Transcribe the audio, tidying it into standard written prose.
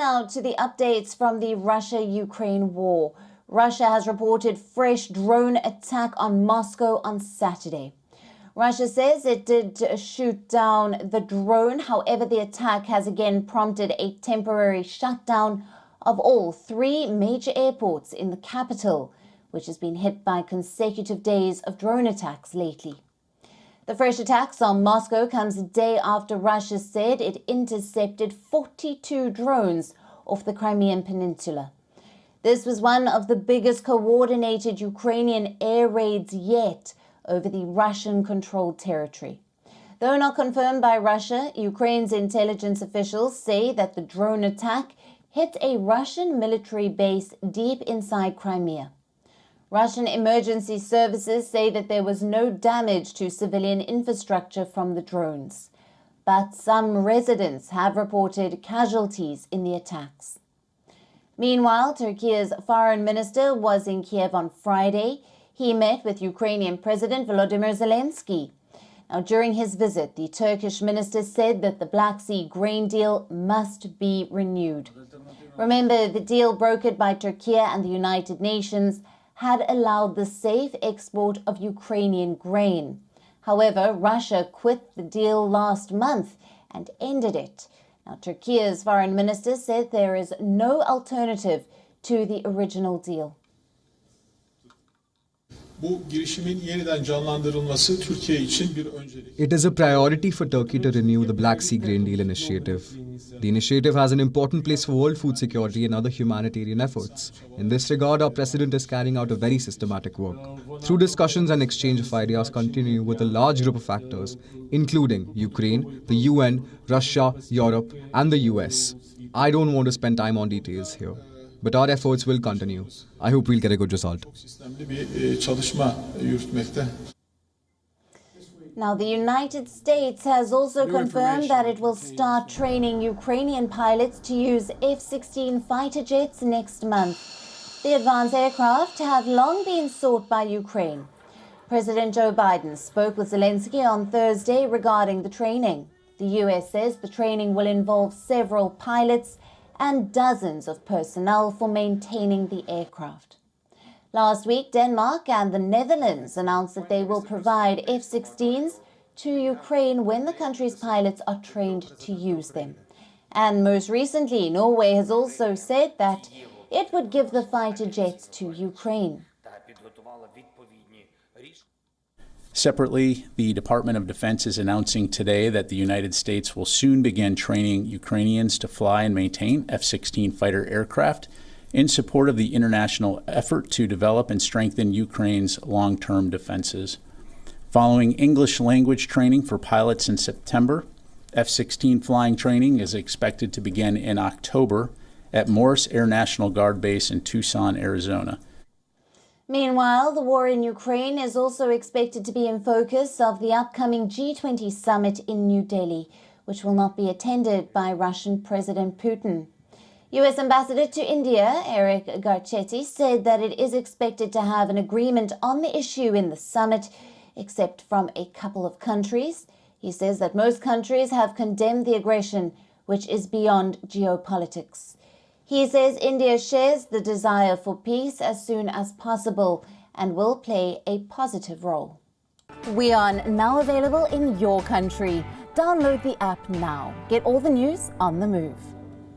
now to the updates from the Russia-Ukraine war. Russia has reported fresh drone attack on Moscow on Saturday. Russia says it did shoot down the drone. However, the attack has again prompted a temporary shutdown of all 3 major airports in the capital, which has been hit by consecutive days of drone attacks lately. The fresh attacks on Moscow comes a day after Russia said it intercepted 42 drones off the Crimean Peninsula. This was one of the biggest coordinated Ukrainian air raids yet over the Russian-controlled territory. Though not confirmed by Russia, Ukraine's intelligence officials say that the drone attack hit a Russian military base deep inside Crimea. Russian emergency services say that there was no damage to civilian infrastructure from the drones, but some residents have reported casualties in the attacks. Meanwhile, Turkey's foreign minister was in Kiev on Friday. He met with Ukrainian President Volodymyr Zelensky. Now, during his visit, the Turkish minister said that the Black Sea grain deal must be renewed. Remember, the deal brokered by Turkey and the United Nations had allowed the safe export of Ukrainian grain. However, Russia quit the deal last month and ended it. Now, Turkey's foreign minister said there is no alternative to the original deal. It is a priority for Turkey to renew the Black Sea Grain Deal initiative. The initiative has an important place for world food security and other humanitarian efforts. In this regard, our president is carrying out a very systematic work. Through discussions and exchange of ideas continue with a large group of actors, including Ukraine, the UN, Russia, Europe, and the US. I don't want to spend time on details here, but our efforts will continue. I hope we'll get a good result. Now, the United States has also confirmed that it will start training Ukrainian pilots to use F-16 fighter jets next month. The advanced aircraft have long been sought by Ukraine. President Joe Biden spoke with Zelensky on Thursday regarding the training. The US says the training will involve several pilots and dozens of personnel for maintaining the aircraft. Last week, Denmark and the Netherlands announced that they will provide F-16s to Ukraine when the country's pilots are trained to use them. And most recently, Norway has also said that it would give the fighter jets to Ukraine. Separately, the Department of Defense is announcing today that the United States will soon begin training Ukrainians to fly and maintain F-16 fighter aircraft in support of the international effort to develop and strengthen Ukraine's long-term defenses. Following English language training for pilots in September, F-16 flying training is expected to begin in October at Morris Air National Guard Base in Tucson, Arizona. Meanwhile, the war in Ukraine is also expected to be in focus of the upcoming G20 summit in New Delhi, which will not be attended by Russian President Putin. U.S. Ambassador to India, Eric Garcetti, said that it is expected to have an agreement on the issue in the summit, except from a couple of countries. He says that most countries have condemned the aggression, which is beyond geopolitics. He says India shares the desire for peace as soon as possible and will play a positive role. WION, now available in your country. Download the app now. Get all the news on the move.